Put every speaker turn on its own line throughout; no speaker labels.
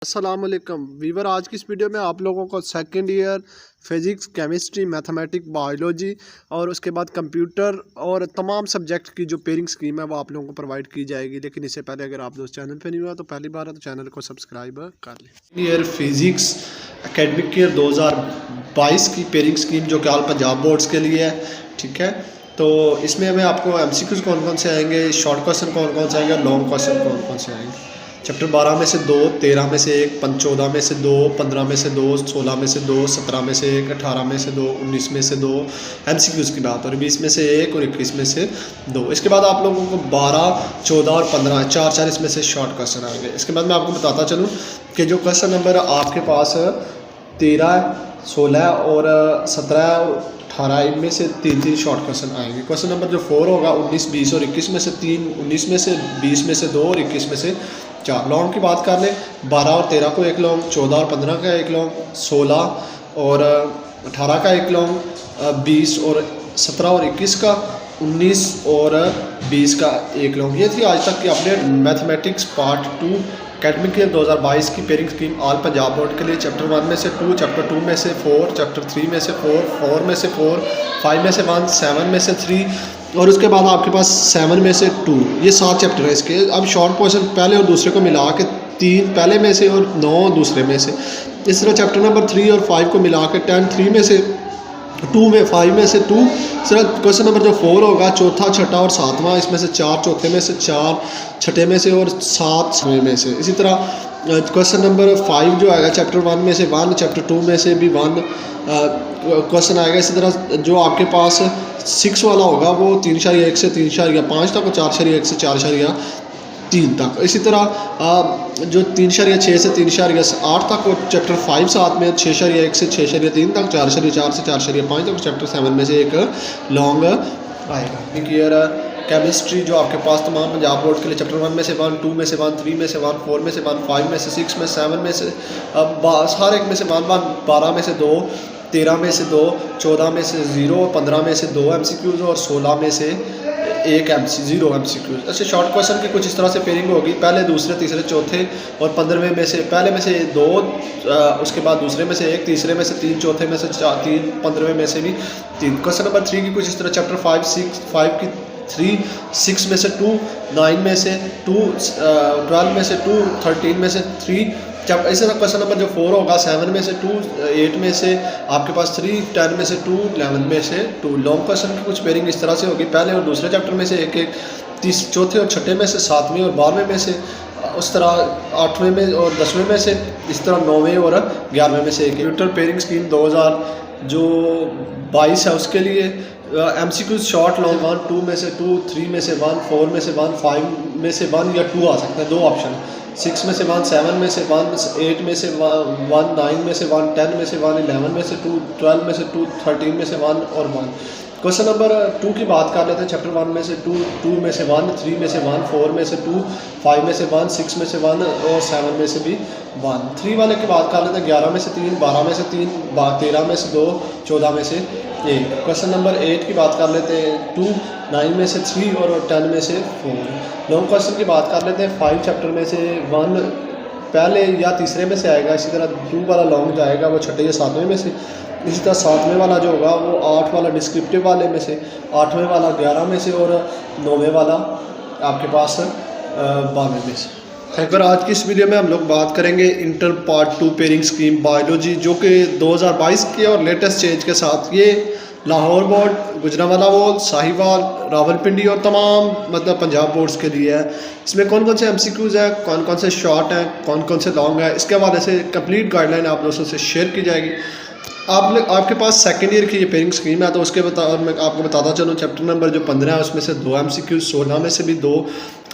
अस्सलामुअलैकुम वीवर। आज की इस वीडियो में आप लोगों को second year physics, chemistry, mathematics, biology और उसके बाद कंप्यूटर और तमाम सब्जेक्ट की जो पेयरिंग स्कीम है वो आप लोगों को प्रोवाइड की जाएगी। लेकिन इससे पहले अगर आप दोस्त चैनल पे नहीं हुआ तो पहली बार है तो चैनल को सब्सक्राइब कर लें। ईयर फिज़िक्स एकेडमिक ईयर 2022 की पेयरिंग स्कीम जो कि ऑल पंजाब बोर्ड्स के लिए है, ठीक है। तो इसमें हमें आपको MCQs कौन कौन से आएंगे, शॉर्ट क्वेश्चन कौन कौन से आएंगे, लॉन्ग क्वेश्चन कौन कौन से आएंगे। चैप्टर 12 में से 2, 13 में से 1, 14 में से 2, 15 में से 2, 16 में से 2, 17 में से 1, 18 में से 2, 19 में से 2 MCQs की बात, और 20 में से 1 और 21 में से 2। इसके बाद आप लोगों को 12, 14 और 15 चार इसमें से शॉर्ट क्वेश्चन आएंगे। इसके बाद मैं आपको बताता चलूँ कि जो क्वेश्चन नंबर आपके पास 13, 16 और 17, 18 इनमें से 3 शॉर्ट क्वेश्चन आएंगे। क्वेश्चन नंबर जो 4 होगा 19, 20 और 21 में से 3, 19 में से 20 में से 2 और 21 में से 4। लॉन्ग की बात कर लें 12 और 13 को एक लॉन्ग, 14 और 15 का एक लॉन्ग, 16 और 18 का एक लॉन्ग, 20 और 17 और 21 का, 19 और 20 का एक लॉन्ग। ये थी आज तक की update mathematics part 2 academic year 2022 की pairing scheme all Punjab board के लिए। चैप्टर 1 में से 2, चैप्टर 2 में से 4, चैप्टर 3 में से 4, 4 में से 4, 5 में से 1, 7 में से 3 और उसके बाद आपके पास 7 में से 2। ये 7 चैप्टर है इसके। अब शॉर्ट क्वेश्चन पहले और दूसरे को मिला के 3 पहले में से और 9 दूसरे में से। इस तरह चैप्टर नंबर 3 और 5 को मिला के 10, 3 में से 2 में, 5 में से 2। सर क्वेश्चन नंबर जो 4 होगा चौथा, छठा और 7वां, इसमें से 4 चौथे में से, 4 छठे में से और 7 छठे में से। इसी तरह क्वेश्चन नंबर 5 जो आएगा चैप्टर 1 में से 1, चैप्टर 2 में से भी 1 क्वेश्चन आएगा। इसी तरह जो आपके पास 6 वाला होगा वो 3.1 से 3.5 तक और 4.1 से 4.3 तक। इसी तरह जो 3.6 से 3.8 तक और चैप्टर 5 साथ में 6.1 से 6.3 तक, 4.4 से 4.5 तक, चैप्टर 7 में से एक लॉन्ग आएगा। क्लियर। केमिस्ट्री जो आपके पास तमाम पंजाब बोर्ड के लिए चैप्टर 1 में से 1, 2 में से 1, 3 में से 1, 4 में से 1, 5 में से 6 में 7 में से हर एक में से 1, 12 में से 2, 13 में से 2, 14 में से 0, 15 में से 2 MCQs और 16 में से 1 0 MCQs। ऐसे शॉर्ट क्वेश्चन की कुछ इस तरह से पेयरिंग होगी, पहले, दूसरे, तीसरे, चौथे और 15वें में से पहले में से 2, उसके बाद दूसरे में से 1, तीसरे में से 3, चौथे में से 4, 3, 15वें में से भी 3। क्वेश्चन नंबर 3 की कुछ इस तरह चैप्टर 5 की 3, 6 में से 2, 9 में से 2, 12 में से 2, 13 में से 3। जब ऐसे क्वेश्चन नंबर जो 4 होगा 7 में से 2, 8 में से आपके पास 3, 10 में से 2, 11 में से 2। लॉन्ग क्वेश्चन की कुछ पेयरिंग इस तरह से होगी, पहले और दूसरे चैप्टर में से एक, चौथे और छठे में से, 7वें और 12वें में से, उस तरह 8वें में और 10वें में से, इस तरह 9वें और 11वें में से एक। कंप्यूटर पेयरिंग स्कीम 2022 है उसके लिए MCQ शॉर्ट लॉन्ग 1, 2 में से 2, 3 में से 1, 4 में से 1, 5 में से 1 या 2 आ सकते हैं, 2 ऑप्शन। 6 में से 1, 7 में से 1, 8 में से 1, 9 में से 1, 10 में से 1, 11 में से 2, 12 में से 2, 13 में से 1 और 1। क्वेश्चन नंबर 2 की बात कर लेते हैं। चैप्टर 1 में से 2, 2 में से 1, 3 में से 1, 4 में से 2, 5 में से 1, 6 में से 1 और 7 में से भी 1। 3 वाले की बात कर लेते हैं। 11 में से 3, 12 में से 3, 13 में से 2, 14 में से 1। क्वेश्चन नंबर 8 की बात कर लेते हैं। 2, 9 में से 3 और 10 में से 4। लॉन्ग क्वेश्चन की बात कर लेते हैं। 5 चैप्टर में से 1 पहले या तीसरे में से आएगा। इसी तरह 2 वाला लॉन्ग जाएगा वो छठे या 7वें में से। इसी तरह 7वें वाला जो होगा वो 8 वाला डिस्क्रिप्टिव वाले में से, 8वें वाला 11 में से और 9वें वाला आपके पास 12वें में से। अगर आज की इस वीडियो में हम लोग बात करेंगे inter part 2 pairing scheme biology जो कि 2022 की और लेटेस्ट चेंज के साथ। ये लाहौर बोर्ड, गुजरांवाला बोर्ड, साहिवाल, रावलपिंडी और तमाम मतलब पंजाब बोर्ड्स के लिए है। इसमें कौन कौन से MCQs हैं, कौन कौन से शॉर्ट हैं, कौन कौन से लॉन्ग है, इसके हवाले से कंप्लीट गाइडलाइन आप दोस्तों से शेयर की जाएगी। आपके पास सेकेंड ईयर की ये पेयरिंग स्कीम है तो उसके मैं आपको बताता चलूँ। चैप्टर नंबर जो 15 है उसमें से 2 MCQs, 16 में से भी 2,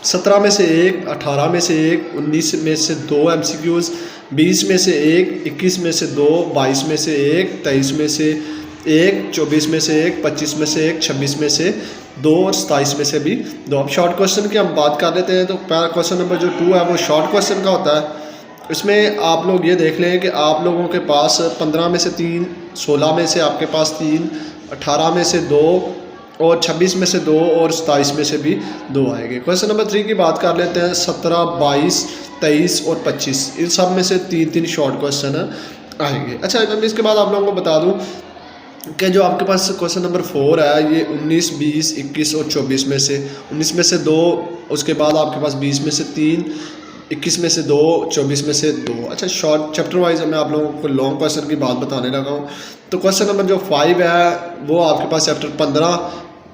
17 में से 1, 18 में से 1, 19 में से 2 MCQs, 20 में से 1, 21 में से 2, 22 में से 1, 23 में से 1, 24 में से 1, 25 में से 1, 26 में से 2 और 27 में से भी 2। अब शॉर्ट क्वेश्चन की हम बात कर लेते हैं। तो पहला क्वेश्चन नंबर जो 2 है वो शॉर्ट क्वेश्चन का होता है। इसमें आप लोग ये देख लें कि आप लोगों के पास 15 में से 3, 16 में से आपके पास 3, 18 में से 2 और 26 में से 2 और 27 में से भी 2 आएंगे। क्वेश्चन नंबर 3 की बात कर लेते हैं। 17, 22, 23 और 25, इन सब में से 3-3 शॉर्ट क्वेश्चन आएंगे। अच्छा, मैं इसके बाद आप लोगों को बता दूं कि जो आपके पास क्वेश्चन नंबर 4 है ये 19, 20, 21 और 24 में से 19 में से 2, उसके बाद आपके पास 20 में से 3, 21 में से 2, 24 में से 2। अच्छा, शॉर्ट चैप्टर वाइज मैं आप लोगों को लॉन्ग क्वेश्चन की बात बताने लगा हूँ। तो क्वेश्चन नंबर जो 5 है वो आपके पास चैप्टर 15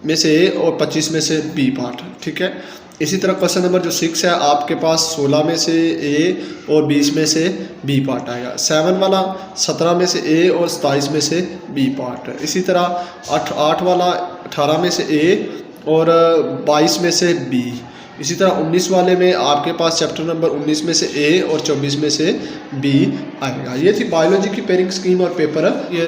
में से ए और 25 में से बी पार्ट, ठीक है। इसी तरह क्वेश्चन नंबर जो 6 है आपके पास 16 में से ए और 20 में से बी पार्ट आएगा। 7 वाला 17 में से ए और 27 में से बी पार्ट। इसी तरह 8 वाला 18 में से ए और 22 में से बी। इसी तरह 19 वाले में आपके पास चैप्टर नंबर 19 में से ए और 24 में से बी आएगा। ये थी बायोलॉजी की पेयरिंग स्कीम और पेपर। ये